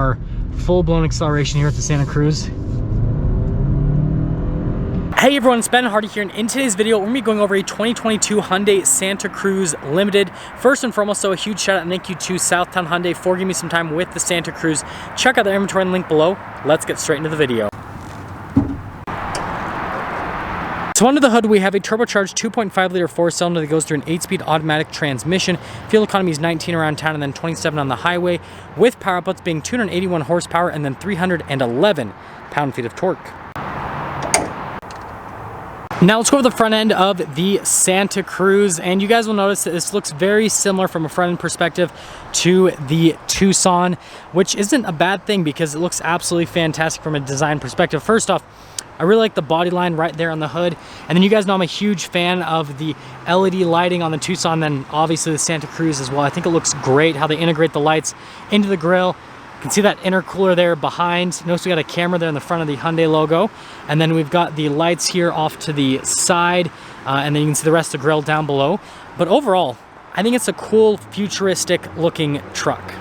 Our full-blown acceleration here at the Santa Cruz. Hey everyone, it's Ben Hardy here, and in today's video we're going to be going over a 2022 Hyundai Santa Cruz Limited. First and foremost, so a huge shout out and thank you to Southtown Hyundai for giving me some time with the Santa Cruz. Check out their inventory and link below. Let's get straight into the video. So under the hood, we have a turbocharged 2.5 liter 4-cylinder that goes through an 8-speed automatic transmission. Fuel economy is 19 around town and then 27 on the highway, with power outputs being 281 horsepower and then 311 pound-feet of torque. Now let's go over the front end of the Santa Cruz, and you guys will notice that this looks very similar from a front end perspective to the Tucson, which isn't a bad thing because it looks absolutely fantastic from a design perspective. First off, I really like the body line right there on the hood. And then you guys know I'm a huge fan of the LED lighting on the Tucson, then obviously the Santa Cruz as well. I think it looks great how they integrate the lights into the grille. You can see that intercooler there behind. Notice we got a camera there in the front of the Hyundai logo. And then we've got the lights here off to the side. And then you can see the rest of the grille down below. But overall, I think it's a cool, futuristic looking truck.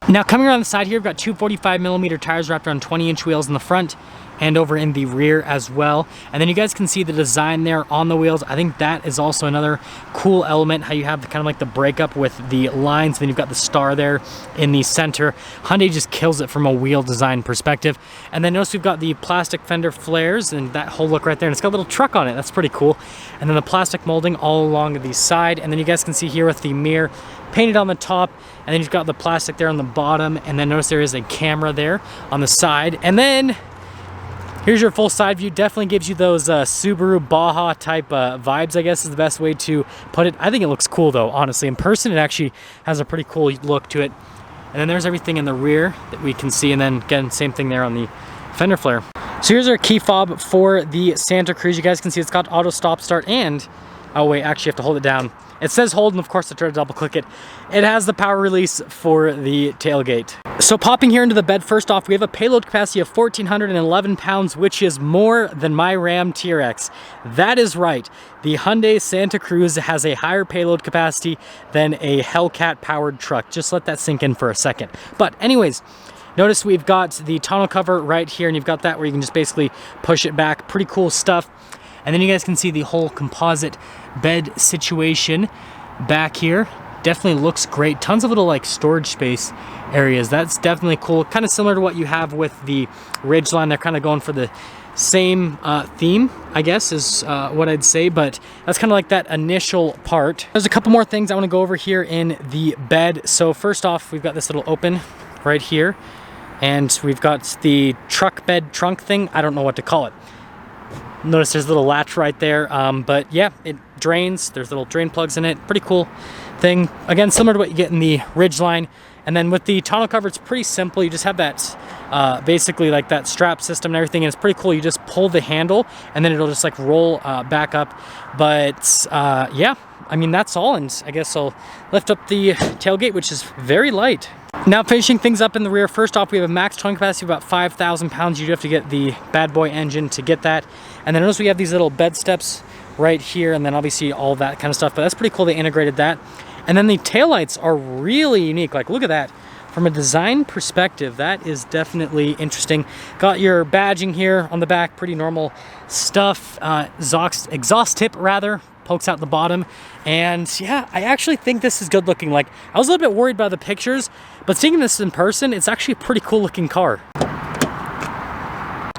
Now coming around the side here, we've got two 45mm tires wrapped around 20-inch wheels in the front and over in the rear as well. And then you guys can see the design there on the wheels. I think that is also another cool element, how you have kind of like the breakup with the lines. Then you've got the star there in the center. Hyundai just kills it from a wheel design perspective. And then notice we've got the plastic fender flares and that whole look right there. And it's got a little truck on it. That's pretty cool. And then the plastic molding all along the side. And then you guys can see here with the mirror painted on the top. And then you've got the plastic there on the bottom. And then notice there is a camera there on the side. And then here's your full side view. Definitely gives you those Subaru Baja type vibes, I guess is the best way to put it. I think it looks cool though, honestly. In person, it actually has a pretty cool look to it. And then there's everything in the rear that we can see. And then again, same thing there on the fender flare. So here's our key fob for the Santa Cruz. You guys can see it's got auto stop start and, oh wait, actually you have to hold it down. It says hold, and of course I try to double click it. It has the power release for the tailgate. So popping here into the bed, first off, we have a payload capacity of 1,411 pounds, which is more than my Ram TRX. That is right. The Hyundai Santa Cruz has a higher payload capacity than a Hellcat powered truck. Just let that sink in for a second. But anyways, notice we've got the tonneau cover right here, and you've got that where you can just basically push it back. Pretty cool stuff. And then you guys can see the whole composite bed situation back here. Definitely looks great. Tons of little like storage space areas. That's definitely cool. Kind of similar to what you have with the Ridgeline. They're kind of going for the same theme, I guess, is what I'd say. But that's kind of like that initial part. There's a couple more things I want to go over here in the bed. So first off, we've got this little open right here. And we've got the truck bed trunk thing. I don't know what to call it. Notice there's a little latch right there, but yeah, it drains. There's little drain plugs in it. Pretty cool thing. Again, similar to what you get in the Ridgeline. And then with the tonneau cover, it's pretty simple. You just have that, basically like that strap system and everything, and it's pretty cool. You just pull the handle, and then it'll just like roll back up. But yeah, I mean, that's all, and I guess I'll lift up the tailgate, which is very light. Now finishing things up in the rear, first off we have a max towing capacity of about 5,000 pounds. You do have to get the bad boy engine to get that. And then notice we have these little bed steps right here, and then obviously all that kind of stuff, but that's pretty cool they integrated that. And then the taillights are really unique. Like look at that. From a design perspective, that is definitely interesting. Got your badging here on the back, pretty normal stuff. Exhaust tip rather, pokes out the bottom. And yeah, I actually think this is good looking. Like I was a little bit worried by the pictures, but seeing this in person, it's actually a pretty cool looking car.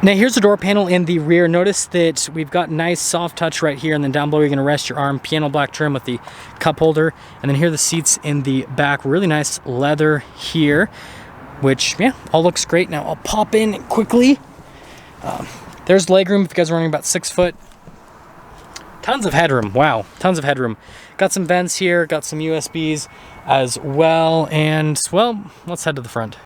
Now here's the door panel in the rear. Notice that we've got nice soft touch right here, and then down below you're gonna rest your arm. Piano black trim with the cup holder. And then here are the seats in the back. Really nice leather here, which yeah, all looks great. Now I'll pop in quickly. There's legroom if you guys are running about 6 foot. Tons of headroom, wow, tons of headroom. Got some vents here, got some USBs as well, and well, let's head to the front.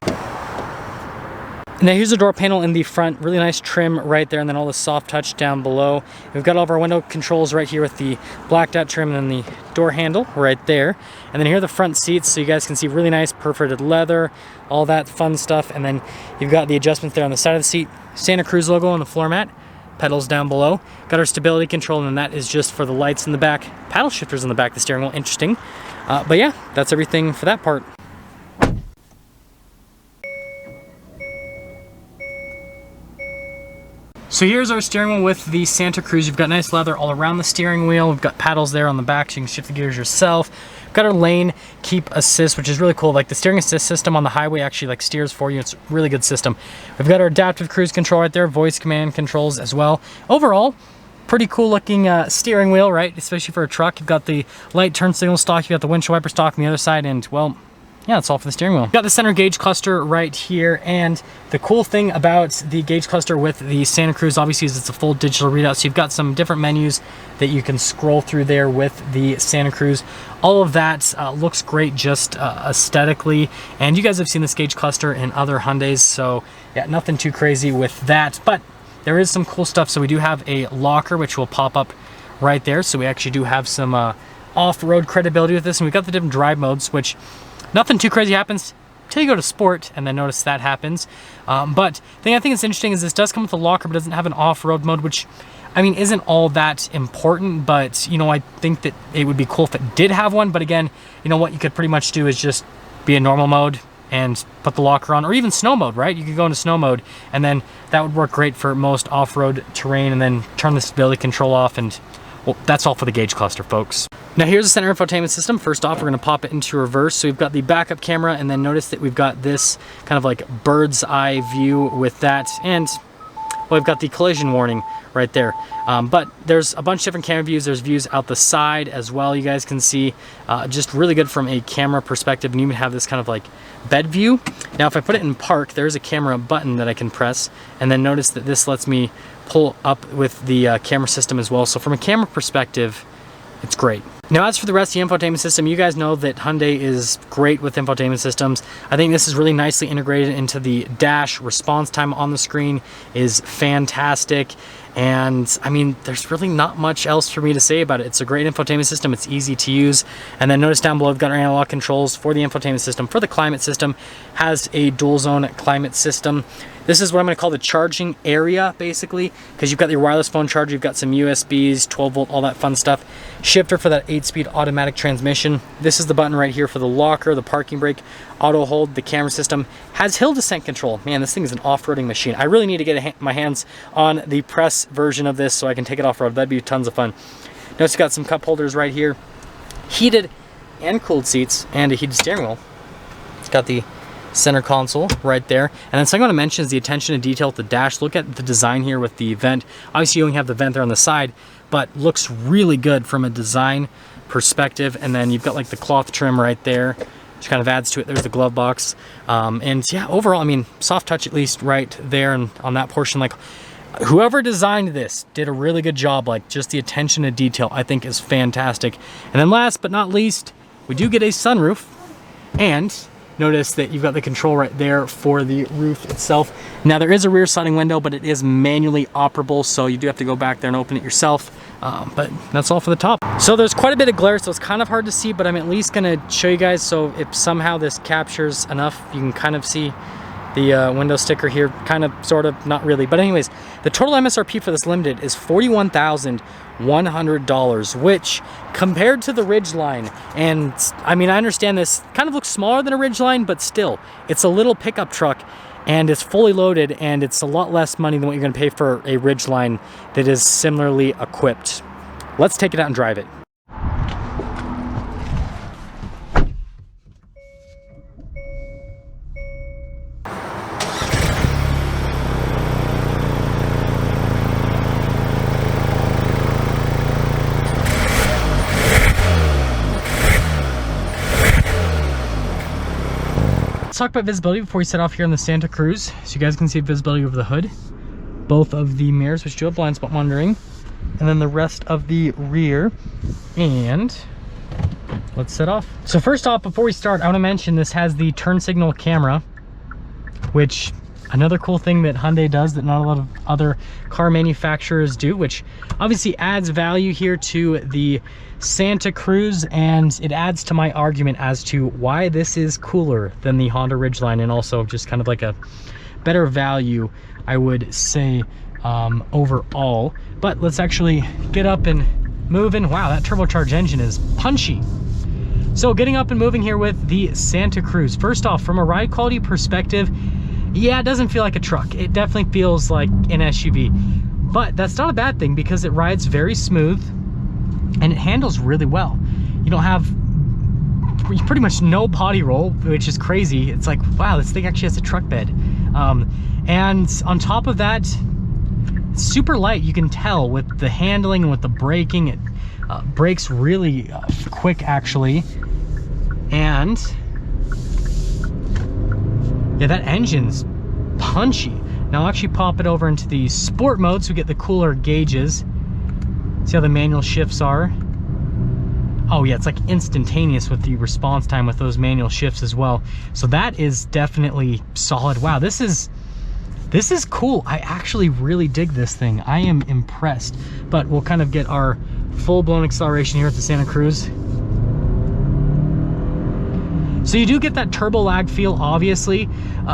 Now here's the door panel in the front, really nice trim right there, and then all the soft touch down below. We've got all of our window controls right here with the blacked out trim and then the door handle right there. And then here are the front seats, so you guys can see really nice perforated leather, all that fun stuff. And then you've got the adjustments there on the side of the seat, Santa Cruz logo on the floor mat, pedals down below. Got our stability control, and then that is just for the lights in the back, paddle shifters in the back of the steering wheel, interesting. But yeah, that's everything for that part. So here's our steering wheel with the Santa Cruz. You've got nice leather all around the steering wheel. We've got paddles there on the back so you can shift the gears yourself. We've got our lane keep assist, which is really cool. Like the steering assist system on the highway actually like steers for you. It's a really good system. We've got our adaptive cruise control right there, voice command controls as well. Overall, pretty cool looking steering wheel, right? Especially for a truck. You've got the light turn signal stock, you've got the windshield wiper stock on the other side, and well, yeah, that's all for the steering wheel. We've got the center gauge cluster right here, and the cool thing about the gauge cluster with the Santa Cruz obviously is it's a full digital readout, so you've got some different menus that you can scroll through there with the Santa Cruz. All of that looks great just aesthetically, and you guys have seen this gauge cluster in other Hyundais, so yeah, nothing too crazy with that, but there is some cool stuff. So we do have a locker which will pop up right there, so we actually do have some off-road credibility with this, and we've got the different drive modes, which nothing too crazy happens until you go to sport, and then notice that happens. But the thing I think is interesting is this does come with a locker, but doesn't have an off-road mode, which, I mean, isn't all that important, but, you know, I think that it would be cool if it did have one. But again, you know, what you could pretty much do is just be in normal mode and put the locker on, or even snow mode, right? You could go into snow mode, and then that would work great for most off-road terrain, and then turn the stability control off, and well, that's all for the gauge cluster, folks. Now here's the center infotainment system. First off, we're gonna pop it into reverse. So we've got the backup camera, and then notice that we've got this kind of like bird's eye view with that, and well, we've got the collision warning right there. But there's a bunch of different camera views. There's views out the side as well, you guys can see. Just really good from a camera perspective, and you even have this kind of like bed view. Now if I put it in park, there's a camera button that I can press, and then notice that this lets me pull up with the camera system as well. So from a camera perspective, it's great. Now as for the rest of the infotainment system, you guys know that Hyundai is great with infotainment systems. I think this is really nicely integrated into the dash. Response time on the screen is fantastic. And I mean, there's really not much else for me to say about it. It's a great infotainment system. It's easy to use. And then notice down below, we've got our analog controls for the infotainment system. For the climate system, has a dual zone climate system. This is what I'm going to call the charging area, basically, because you've got your wireless phone charger, you've got some USBs, 12 volt, all that fun stuff. Shifter for that 8-speed automatic transmission. This is the button right here for the locker, the parking brake, auto hold. The camera system has hill descent control. Man, this thing is an off-roading machine. I really need to get my hands on the press version of this so I can take it off-road. That'd be tons of fun. Notice you've got some cup holders right here, heated and cooled seats, and a heated steering wheel. It's got the center console right there. And then something I want to mention is the attention to detail at the dash. Look at the design here with the vent. Obviously you only have the vent there on the side, but looks really good from a design perspective. And then you've got like the cloth trim right there, which kind of adds to it. There's the glove box. And yeah, overall, I mean, soft touch at least right there and on that portion. Like, whoever designed this did a really good job. Like, just the attention to detail I think is fantastic. And then last but not least, we do get a sunroof, and notice that you've got the control right there for the roof itself. Now there is a rear sliding window, but it is manually operable, so you do have to go back there and open it yourself. But that's all for the top. So there's quite a bit of glare, so it's kind of hard to see, but I'm at least gonna show you guys, so if somehow this captures enough, you can kind of see the window sticker here, kind of, sort of, not really. But anyways, the total MSRP for this Limited is $41,100, which compared to the Ridgeline, and I mean, I understand this kind of looks smaller than a Ridgeline, but still, it's a little pickup truck, and it's fully loaded, and it's a lot less money than what you're gonna pay for a Ridgeline that is similarly equipped. Let's take it out and drive it. Let's talk about visibility before we set off here on the Santa Cruz. So you guys can see visibility over the hood, both of the mirrors, which do have blind spot monitoring, and then the rest of the rear. And let's set off. So first off, before we start, I want to mention this has the turn signal camera, which another cool thing that Hyundai does that not a lot of other car manufacturers do, which obviously adds value here to the Santa Cruz, and it adds to my argument as to why this is cooler than the Honda Ridgeline, and also just kind of like a better value, I would say, overall. But let's actually get up and moving. Wow, that turbocharged engine is punchy. So getting up and moving here with the Santa Cruz. First off, from a ride quality perspective, yeah, it doesn't feel like a truck. It definitely feels like an SUV. But that's not a bad thing because it rides very smooth and it handles really well. You don't have pretty much no body roll, which is crazy. It's like, wow, this thing actually has a truck bed. And on top of that, it's super light. You can tell with the handling and with the braking. It brakes really quick, actually. And yeah, that engine's punchy. Now I'll actually pop it over into the sport mode so we get the cooler gauges. See how the manual shifts are? Oh yeah, it's like instantaneous with the response time with those manual shifts as well. So that is definitely solid. Wow, this is cool. I actually really dig this thing. I am impressed. But we'll kind of get our full-blown acceleration here at the Santa Cruz. So you do get that turbo lag feel, obviously,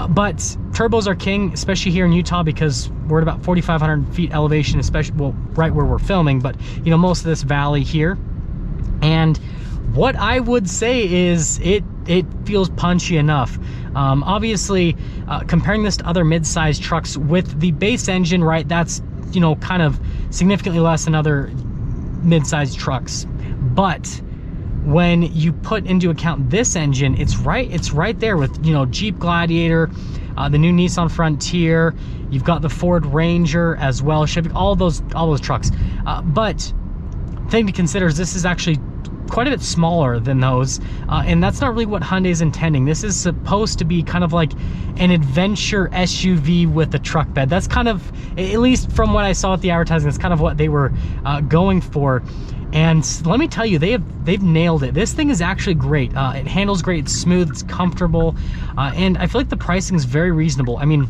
but turbos are king, especially here in Utah, because we're at about 4,500 feet elevation, especially, well, right where we're filming, but you know, most of this valley here. And what I would say is it feels punchy enough. Obviously, comparing this to other mid-sized trucks with the base engine, right, that's, you know, kind of significantly less than other mid-sized trucks. But when you put into account this engine, it's right there with, you know, Jeep Gladiator, the new Nissan Frontier. You've got the Ford Ranger as well, Chevy, all those trucks. But thing to consider is this is actually quite a bit smaller than those, and that's not really what Hyundai's intending. This is supposed to be kind of like an adventure SUV with a truck bed. That's kind of, at least from what I saw at the advertising, that's kind of what they were going for. And let me tell you, they've nailed it. This thing is actually great. It handles great, it's smooth, it's comfortable, and I feel like the pricing is very reasonable. I mean,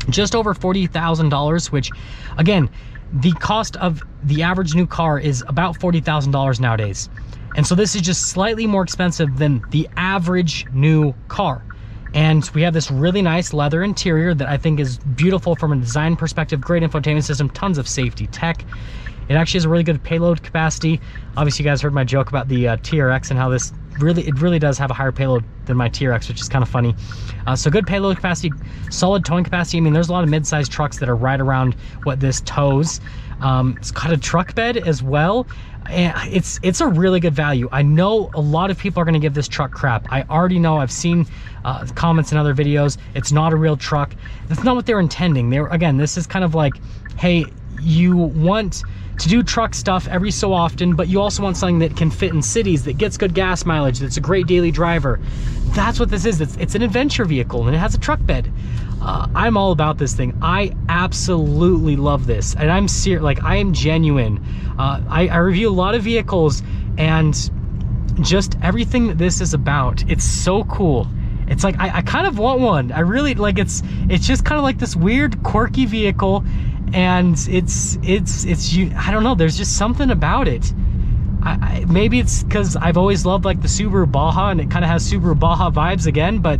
just over $40,000, which, again, the cost of the average new car is about $40,000 nowadays. And so this is just slightly more expensive than the average new car. And we have this really nice leather interior that I think is beautiful from a design perspective, great infotainment system, tons of safety tech. It actually has a really good payload capacity. Obviously, you guys heard my joke about the TRX and how this really does have a higher payload than my TRX, which is kind of funny. So good payload capacity, solid towing capacity. I mean, there's a lot of mid-sized trucks that are right around what this tows. It's got a truck bed as well. And it's a really good value. I know a lot of people are going to give this truck crap. I already know. I've seen comments in other videos. It's not a real truck. That's not what they're intending. Again, this is kind of like, hey, you want to do truck stuff every so often, but you also want something that can fit in cities, that gets good gas mileage, that's a great daily driver. That's what this is. It's an adventure vehicle, and it has a truck bed. I'm all about this thing. I absolutely love this, and I'm serious. Like, I am genuine. I review a lot of vehicles, and just everything that this is about, it's so cool. It's like, I kind of want one. I really, like, it's just kind of like this weird, quirky vehicle, and I don't know, there's just something about it. Maybe it's because I've always loved like the Subaru Baja, and it kind of has Subaru Baja vibes again, but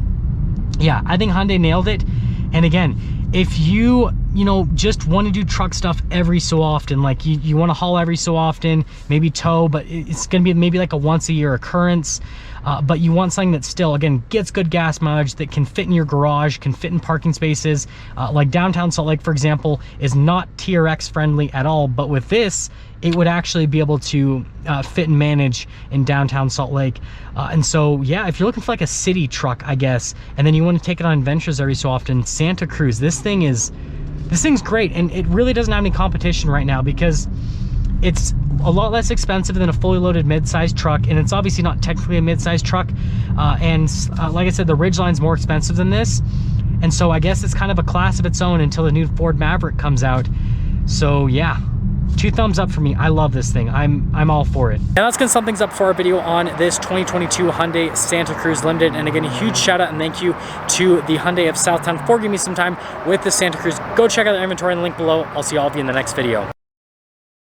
yeah, I think Hyundai nailed it. And again, if you know, just want to do truck stuff every so often, like you want to haul every so often, maybe tow, but it's going to be maybe like a once a year occurrence, but you want something that still, again, gets good gas mileage, that can fit in your garage, can fit in parking spaces, like downtown Salt Lake, for example, is not TRX friendly at all, but with this, it would actually be able to fit and manage in downtown Salt Lake. And so, yeah, if you're looking for like a city truck, I guess, and then you want to take it on adventures every so often, Santa Cruz, this thing's great. And it really doesn't have any competition right now because it's a lot less expensive than a fully loaded mid-sized truck, and it's obviously not technically a mid-sized truck. Like I said, the Ridgeline's more expensive than this. And so I guess it's kind of a class of its own until the new Ford Maverick comes out. So yeah, 2 thumbs up for me. I love this thing. I'm all for it. And that's gonna sum things up for our video on this 2022 Hyundai Santa Cruz Limited. And again, a huge shout out and thank you to the Hyundai of Southtown for giving me some time with the Santa Cruz. Go check out their inventory in the link below. I'll see all of you in the next video.